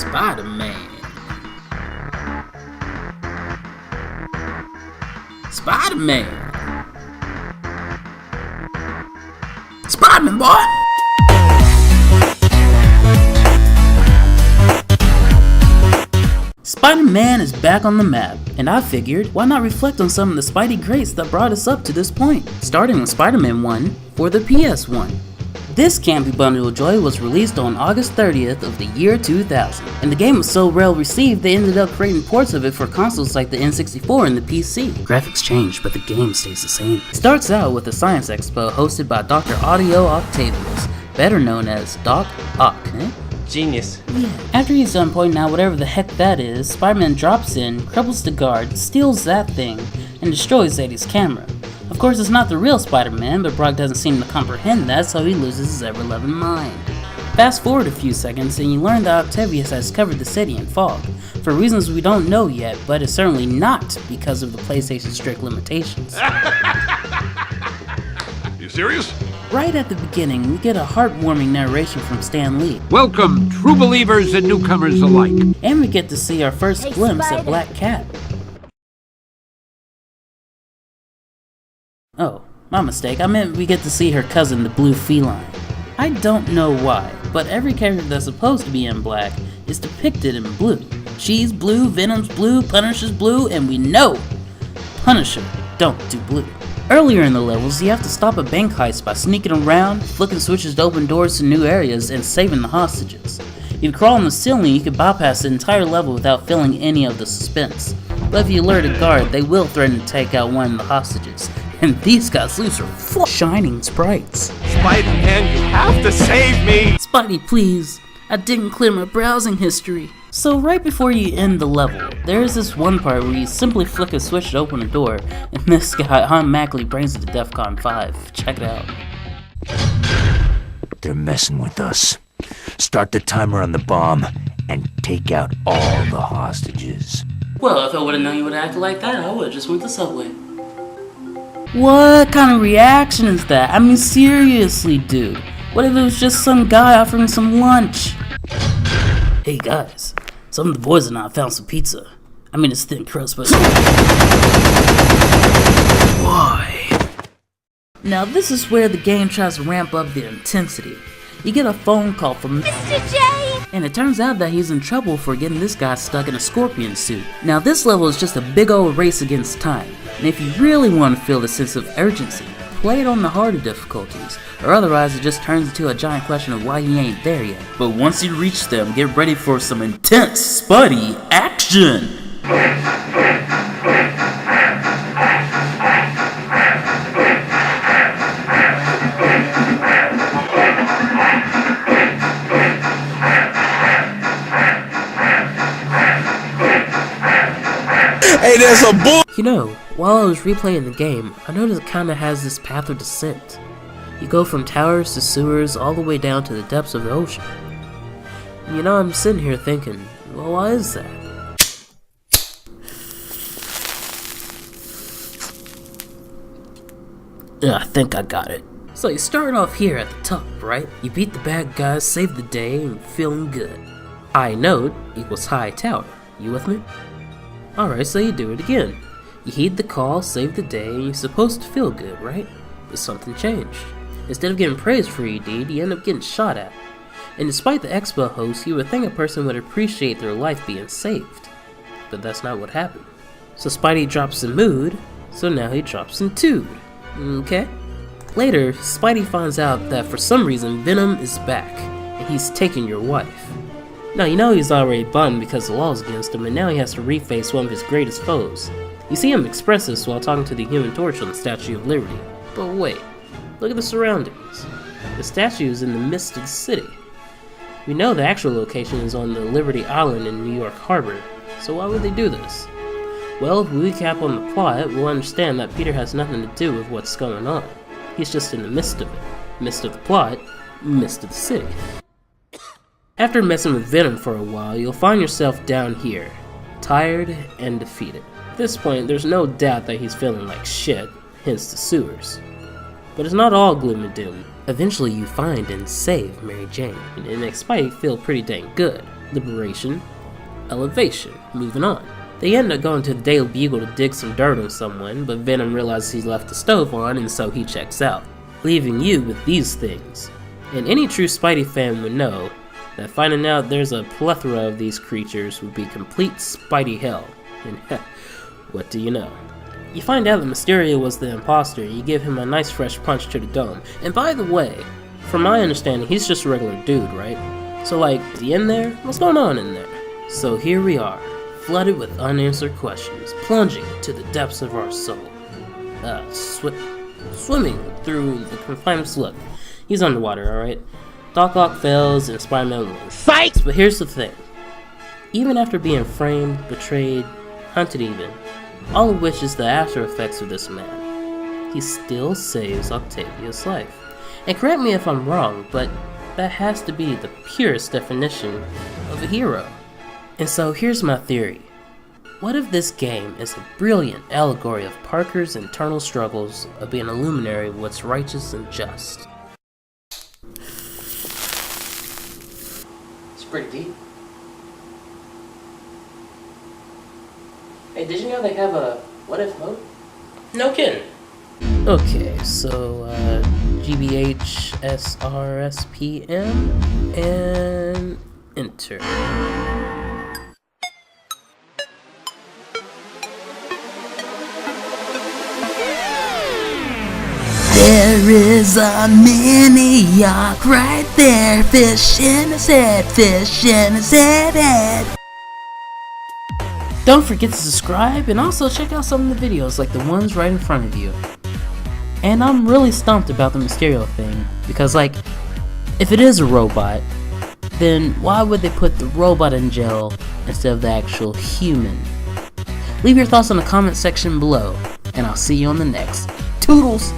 Spider-Man. Spider-Man. Spider-Man, boy! Spider-Man is back on the map, and I figured, why not reflect on some of the Spidey greats that brought us up to this point, starting with Spider-Man 1 for the PS1. This campy bundle of joy was released on August 30th of the year 2000, and the game was so well received they ended up creating ports of it for consoles like the N64 and the PC. Graphics changed, but the game stays the same. It starts out with a science expo hosted by Dr. Audio Octavius, better known as Doc Ock. Genius. Yeah. After he's done pointing out whatever the heck that is, Spider-Man drops in, cripples the guard, steals that thing, and destroys Eddie's camera. Of course, it's not the real Spider-Man, but Brock doesn't seem to comprehend that, so he loses his ever-loving mind. Fast forward a few seconds, and you learn that Octavius has covered the city in fog, for reasons we don't know yet, but it's certainly not because of the PlayStation's strict limitations. You serious? Right at the beginning, we get a heartwarming narration from Stan Lee. Welcome, true believers and newcomers alike. And we get to see our first glimpse at Black Cat. Oh, my mistake. I meant we get to see her cousin, the blue feline. I don't know why, but every character that's supposed to be in black is depicted in blue. She's blue, Venom's blue, Punisher's blue, and we know Punisher don't do blue. Earlier in the levels, you have to stop a bank heist by sneaking around, flicking switches to open doors to new areas, and saving the hostages. If you crawl on the ceiling, you can bypass the entire level without feeling any of the suspense. But if you alert a guard, they will threaten to take out one of the hostages. And these guys loose are full shining sprites. Spider-Man, you have to save me! Spidey, please. I didn't clear my browsing history. So right before you end the level, there is this one part where you simply flick a switch to open a door, and this guy automatically brings it to DEFCON 5. Check it out. They're messing with us. Start the timer on the bomb and take out all the hostages. Well, if I would have known you would act like that, I would have just went to Subway. What kind of reaction is that? I mean, seriously, dude. What if it was just some guy offering some lunch? Hey guys, some of the boys and I found some pizza. I mean, it's thin crust, but... Why? Now this is where the game tries to ramp up the intensity. You get a phone call from Mr. J! And it turns out that he's in trouble for getting this guy stuck in a scorpion suit. Now this level is just a big old race against time. And if you really want to feel the sense of urgency, play it on the harder difficulties, or otherwise it just turns into a giant question of why you ain't there yet. But once you reach them, get ready for some intense Spidey action! Hey, there's a bull! You know, while I was replaying the game, I noticed it kinda has this path of descent. You go from towers to sewers all the way down to the depths of the ocean. You know, I'm sitting here thinking, well, why is that? Yeah, I think I got it. So you start off here at the top, right? You beat the bad guys, save the day, and you're feeling good. High note equals high tower. You with me? Alright, so you do it again. You heed the call, save the day, and you're supposed to feel good, right? But something changed. Instead of getting praised for your deed, you end up getting shot at. And despite the expo host, you would think a person would appreciate their life being saved. But that's not what happened. So Spidey drops in mood, so now he drops in tude. Okay? Later, Spidey finds out that for some reason Venom is back, and he's taking your wife. Now you know he's already bummed because the law is against him, and now he has to reface one of his greatest foes. You see him express this while talking to the Human Torch on the Statue of Liberty. But wait, look at the surroundings. The statue is in the midst of the city. We know the actual location is on the Liberty Island in New York Harbor, so why would they do this? Well, if we recap on the plot, we'll understand that Peter has nothing to do with what's going on. He's just in the midst of it. Midst of the plot, midst of the city. After messing with Venom for a while, you'll find yourself down here, tired and defeated. At this point, there's no doubt that he's feeling like shit, hence the sewers. But it's not all gloom and doom. Eventually you find and save Mary Jane, and it makes Spidey feel pretty dang good. liberation, elevation, moving on. They end up going to the Daily Bugle to dig some dirt on someone, but Venom realizes he's left the stove on and so he checks out, leaving you with these things. And any true Spidey fan would know that finding out there's a plethora of these creatures would be complete Spidey hell. And what do you know? You find out that Mysterio was the imposter and you give him a nice fresh punch to the dome. And by the way, from my understanding, he's just a regular dude, right? So like, is he in there? What's going on in there? So here we are, flooded with unanswered questions, plunging to the depths of our soul. Swimming through the confinements. Look, he's underwater, alright? Doc Ock fails and Spider-Man wins. Fight! But here's the thing. Even after being framed, betrayed, hunted even, all of which is the after effects of this man, he still saves Octavia's life. And correct me if I'm wrong, but that has to be the purest definition of a hero. And so here's my theory. What if this game is a brilliant allegory of Parker's internal struggles of being a luminary of what's righteous and just? It's pretty deep. Hey, did you know they have a what if mode? No kidding. Okay, so GBH SRSPM and enter. There is a mini-yacht right there, fish in his head, fish in his head. Don't forget to subscribe and also check out some of the videos like the ones right in front of you. And I'm really stumped about the Mysterio thing, because like, if it is a robot, then why would they put the robot in jail instead of the actual human? Leave your thoughts in the comment section below, and I'll see you on the next. Toodles!